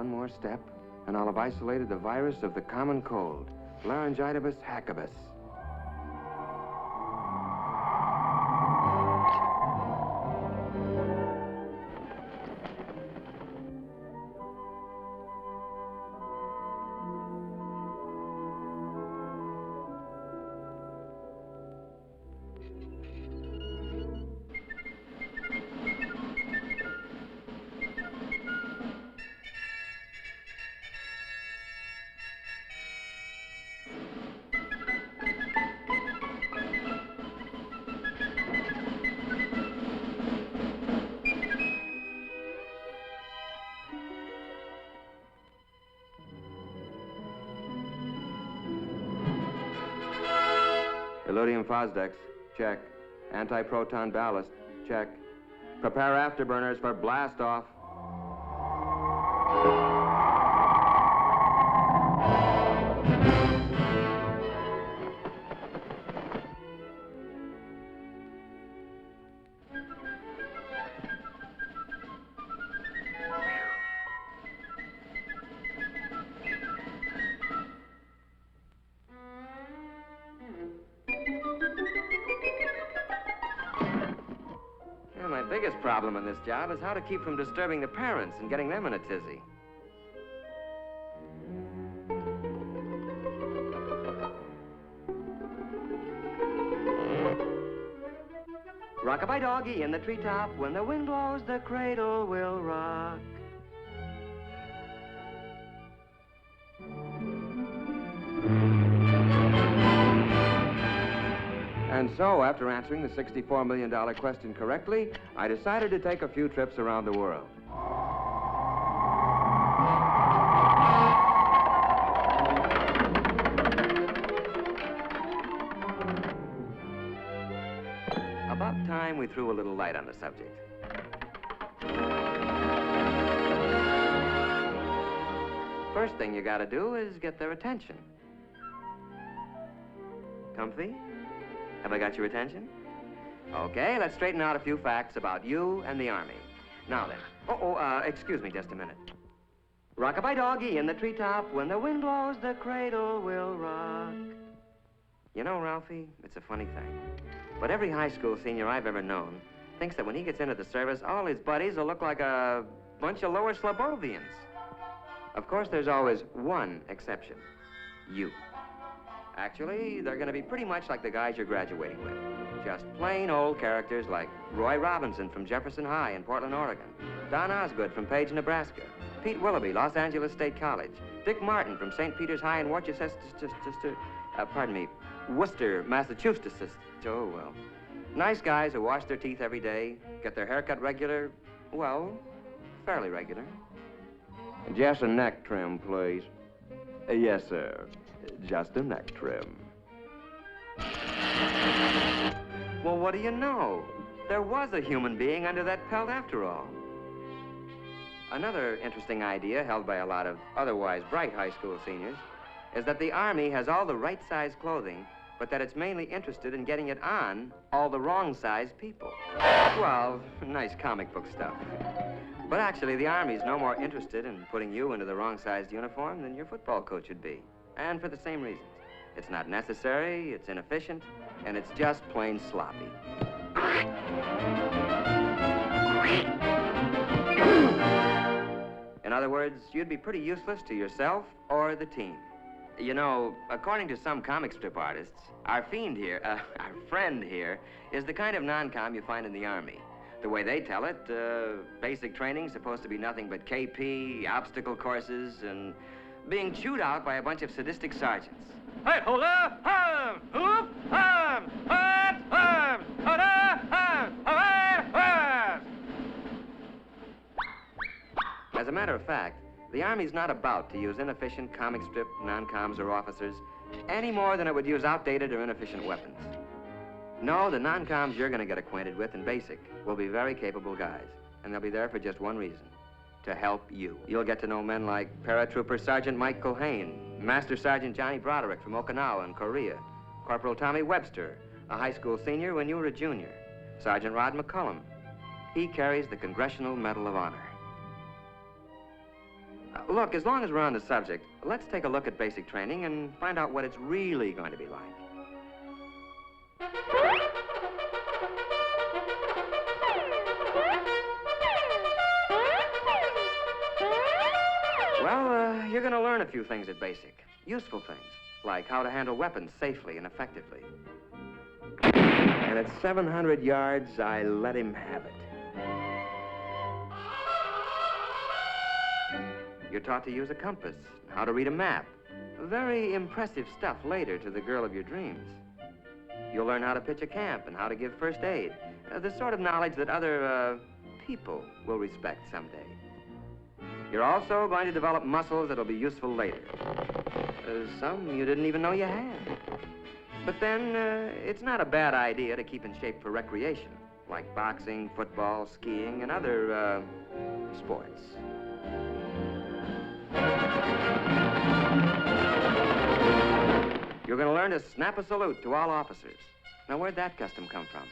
one more step, and I'll have isolated the virus of the common cold, Laryngitibus hackibus. Illudium Fosdex, check. Anti-proton ballast, check. Prepare afterburners for blast off. My biggest problem in this job is how to keep from disturbing the parents and getting them in a tizzy. Rock-a-bye doggy in the treetop, when the wind blows, the cradle will rock. And so, after answering the $64 million question correctly, I decided to take a few trips around the world. About time we threw a little light on the subject. First thing you gotta do is get their attention. Comfy? Have I got your attention? Okay, let's straighten out a few facts about you and the Army. Now then. Excuse me just a minute. Rock-a-bye doggy in the treetop, when the wind blows, the cradle will rock. You know, Ralphie, it's a funny thing, but every high school senior I've ever known thinks that when he gets into the service, all his buddies will look like a bunch of lower Slobodians. Of course, there's always one exception. You. Actually, they're going to be pretty much like the guys you're graduating with. Just plain old characters like Roy Robinson from Jefferson High in Portland, Oregon, Don Osgood from Page, Nebraska, Pete Willoughby, Los Angeles State College, Dick Martin from St. Peter's High in Worcester, Worcester, Massachusetts. Oh, well. Nice guys who wash their teeth every day, get their hair cut regular, well, fairly regular. Just a neck trim, please. Yes, sir. Just a neck trim. Well, what do you know? There was a human being under that pelt after all. Another interesting idea held by a lot of otherwise bright high school seniors is that the Army has all the right size clothing, but that it's mainly interested in getting it on all the wrong size people. Well, nice comic book stuff. But actually, the Army's no more interested in putting you into the wrong-sized uniform than your football coach would be. And for the same reasons. It's not necessary, it's inefficient, and it's just plain sloppy. In other words, you'd be pretty useless to yourself or the team. You know, according to some comic strip artists, our friend here, is the kind of non-com you find in the Army. The way they tell it, basic training's supposed to be nothing but KP, obstacle courses, and being chewed out by a bunch of sadistic sergeants. Hey, hold up! Arm! Hoop! Arm! Arm! Arm! Hold up! Arm! Arm! As a matter of fact, the Army's not about to use inefficient comic strip non-coms or officers any more than it would use outdated or inefficient weapons. No, the non-coms you're going to get acquainted with in basic will be very capable guys, and they'll be there for just one reason. To help you. You'll get to know men like Paratrooper Sergeant Mike Culhane, Master Sergeant Johnny Broderick from Okinawa in Korea, Corporal Tommy Webster, a high school senior when you were a junior, Sergeant Rod McCullum. He carries the Congressional Medal of Honor. Look, as long as we're on the subject, let's take a look at basic training and find out what it's really going to be like. Well, you're going to learn a few things at basic. Useful things, like how to handle weapons safely and effectively. And at 700 yards, I let him have it. You're taught to use a compass, how to read a map. Very impressive stuff later to the girl of your dreams. You'll learn how to pitch a camp and how to give first aid. The sort of knowledge that other, people will respect someday. You're also going to develop muscles that'll be useful later. Some you didn't even know you had. But then, it's not a bad idea to keep in shape for recreation, like boxing, football, skiing, and other, sports. You're going to learn to snap a salute to all officers. Now, where'd that custom come from?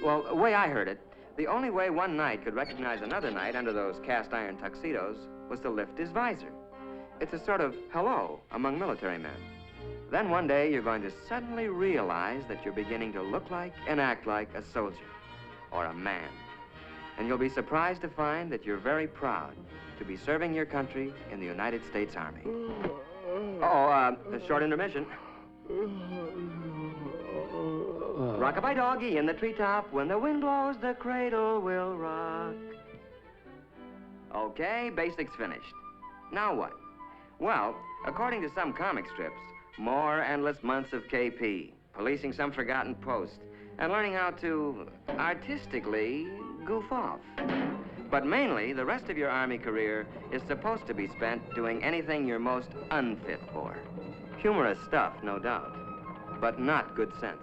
Well, the way I heard it, the only way one knight could recognize another knight under those cast-iron tuxedos was to lift his visor. It's a sort of hello among military men. Then one day, you're going to suddenly realize that you're beginning to look like and act like a soldier or a man. And you'll be surprised to find that you're very proud to be serving your country in the United States Army. A short intermission. Rock-a-bye doggy in the treetop. When the wind blows, the cradle will rock. Okay, basics finished. Now what? Well, according to some comic strips, more endless months of KP, policing some forgotten post, and learning how to artistically goof off. But mainly, the rest of your Army career is supposed to be spent doing anything you're most unfit for. Humorous stuff, no doubt, but not good sense.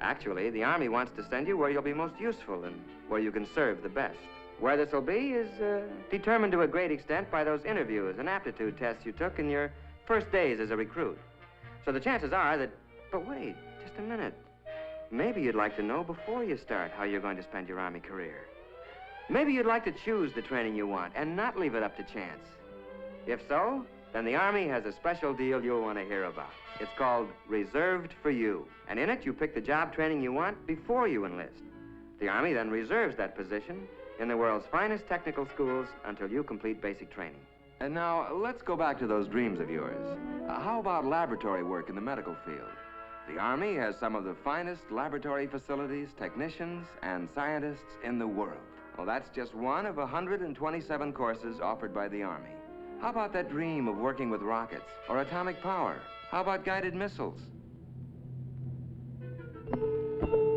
Actually, the Army wants to send you where you'll be most useful and where you can serve the best. Where this will be is determined to a great extent by those interviews and aptitude tests you took in your first days as a recruit. So the chances are that... But wait, just a minute. Maybe you'd like to know before you start how you're going to spend your Army career. Maybe you'd like to choose the training you want and not leave it up to chance. If so, then the Army has a special deal you'll want to hear about. It's called Reserved for You. And in it, you pick the job training you want before you enlist. The Army then reserves that position in the world's finest technical schools until you complete basic training. And now, let's go back to those dreams of yours. How about laboratory work in the medical field? The Army has some of the finest laboratory facilities, technicians, and scientists in the world. Well, that's just one of 127 courses offered by the Army. How about that dream of working with rockets or atomic power? How about guided missiles?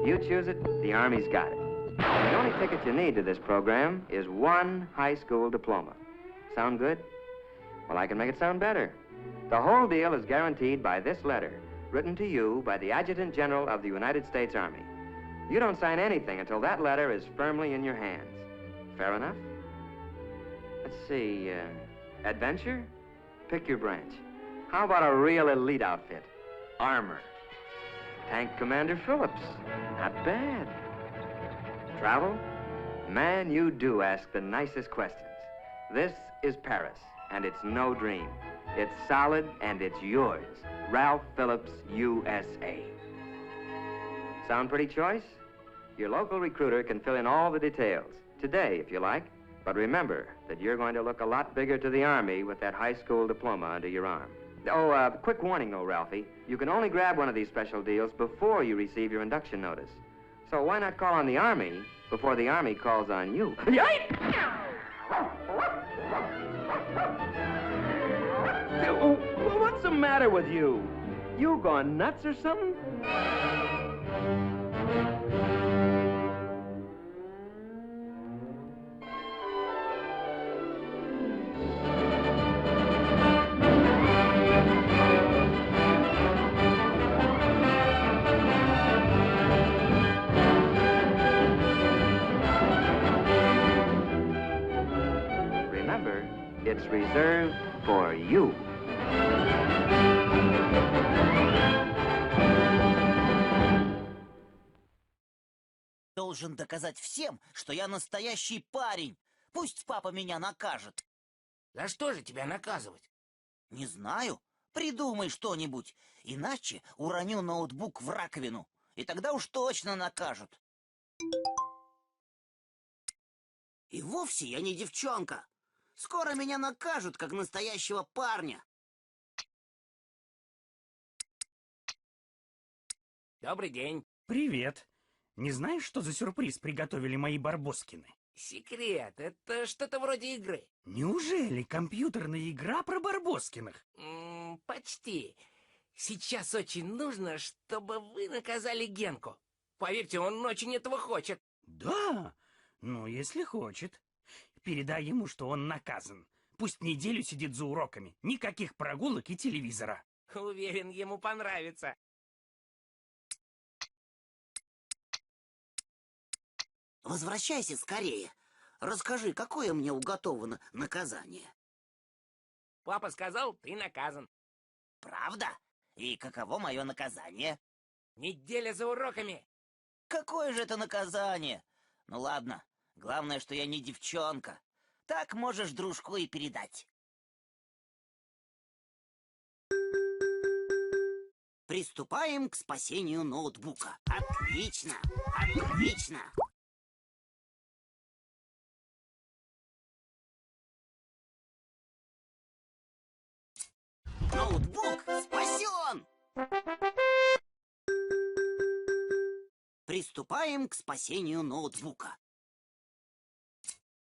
You choose it, the Army's got it. The only ticket you need to this program is one high school diploma. Sound good? Well, I can make it sound better. The whole deal is guaranteed by this letter, written to you by the Adjutant General of the United States Army. You don't sign anything until that letter is firmly in your hands. Fair enough? Let's see, adventure? Pick your branch. How about a real elite outfit? Armor. Tank Commander Phillips. Not bad. Travel? Man, you do ask the nicest questions. This is Paris, and it's no dream. It's solid, and it's yours. Ralph Phillips, USA. Sound pretty choice? Your local recruiter can fill in all the details. Today, if you like. But remember that you're going to look a lot bigger to the Army with that high school diploma under your arm. Oh, quick warning, though, Ralphie. You can only grab one of these special deals before you receive your induction notice. So why not call on the Army before the Army calls on you? What's the matter with you? You gone nuts or something? Remember, it's reserved for you. Должен доказать всем, что я настоящий парень. Пусть папа меня накажет. За что же тебя наказывать? Не знаю. Придумай что-нибудь, иначе уроню ноутбук в раковину, и тогда уж точно накажут. И вовсе я не девчонка. Скоро меня накажут, как настоящего парня. Добрый день. Привет. Не знаешь, что за сюрприз приготовили мои Барбоскины? Секрет, это что-то вроде игры. Неужели компьютерная игра про Барбоскиных? Почти. Сейчас очень нужно, чтобы вы наказали Генку. Поверьте, он очень этого хочет. Да? Ну, если хочет. Передай ему, что он наказан. Пусть неделю сидит за уроками. Никаких прогулок и телевизора. Уверен, ему понравится. Возвращайся скорее. Расскажи, какое мне уготовано наказание. Папа сказал, ты наказан. Правда? И каково мое наказание? Неделя за уроками. Какое же это наказание? Ну ладно, главное, что я не девчонка. Так можешь дружку и передать. Приступаем к спасению ноутбука. Отлично, отлично. Ноутбук спасен! Приступаем к спасению ноутбука.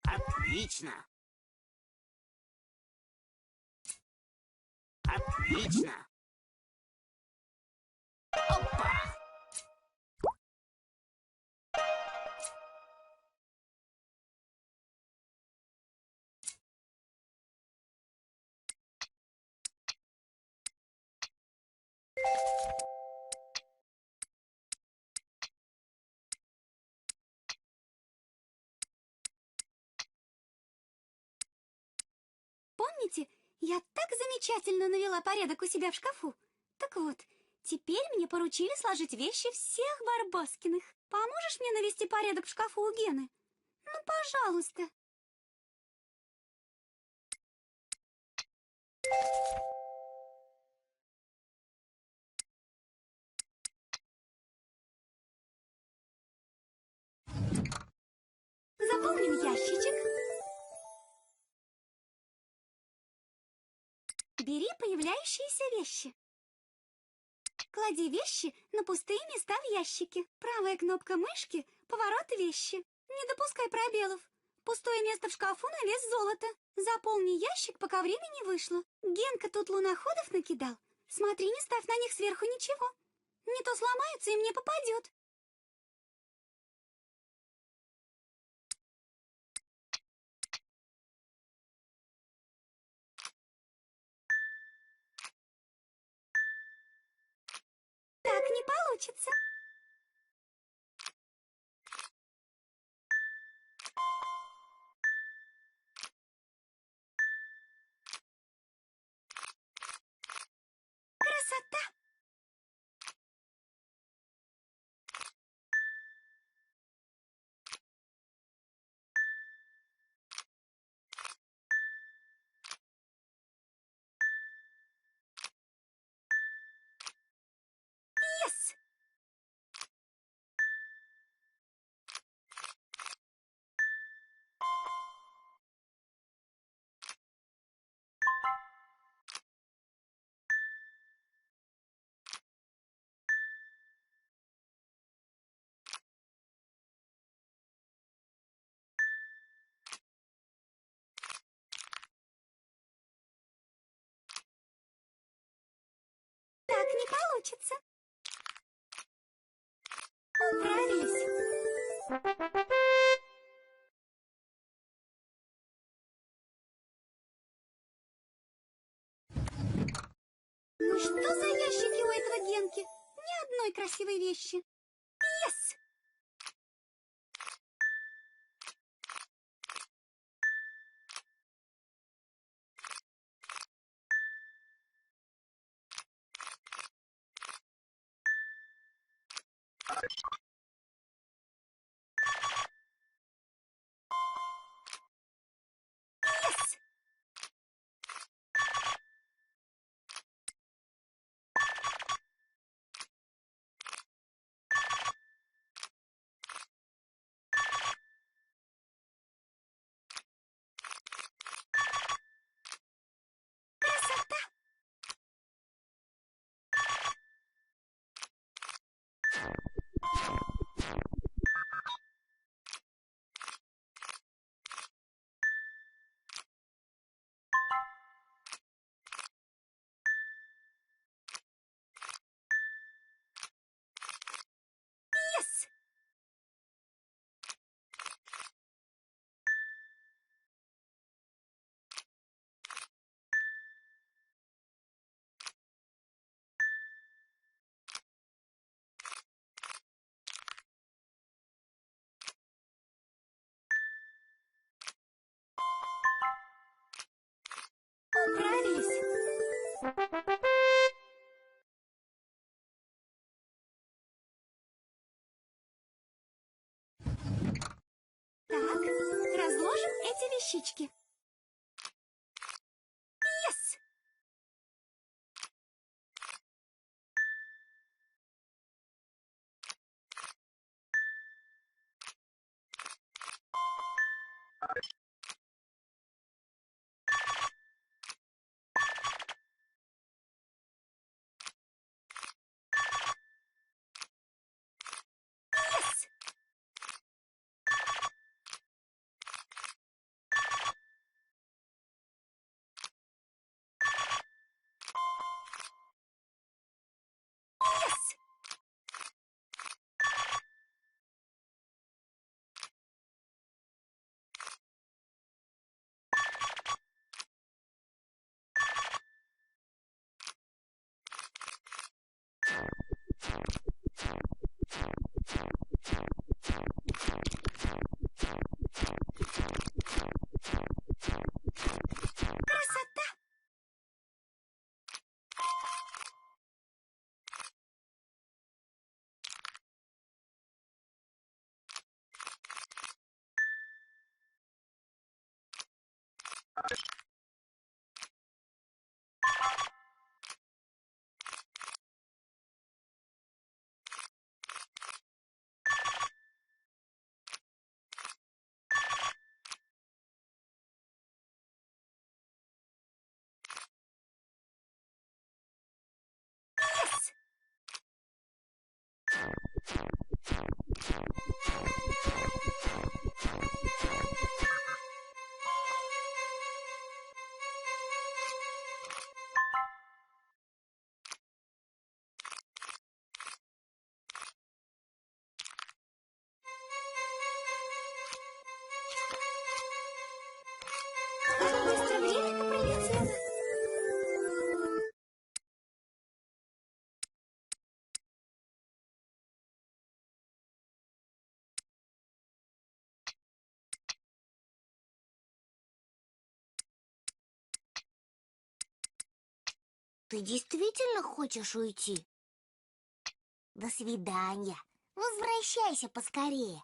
Отлично! Отлично! Опа! Помните, я так замечательно навела порядок у себя в шкафу? Так вот, теперь мне поручили сложить вещи всех Барбоскиных. Поможешь мне навести порядок в шкафу у Гены? Ну, пожалуйста. Заполним ящичек. Бери появляющиеся вещи. Клади вещи на пустые места в ящике. Правая кнопка мышки — поворот вещи. Не допускай пробелов. Пустое место в шкафу на вес золота. Заполни ящик, пока время не вышло. Генка тут луноходов накидал. Смотри, не ставь на них сверху ничего. Не то сломаются и мне попадет. Так не получится. Красота! Yes! Так не получится. Управились. Ну что за ящики у этого Генки? Ни одной красивой вещи. Yes! Yes! Так, разложим эти вещички. Yes! Yes! Yes! Красота! Yes! Быстро время пролетело. Ты действительно хочешь уйти? До свидания. Возвращайся поскорее.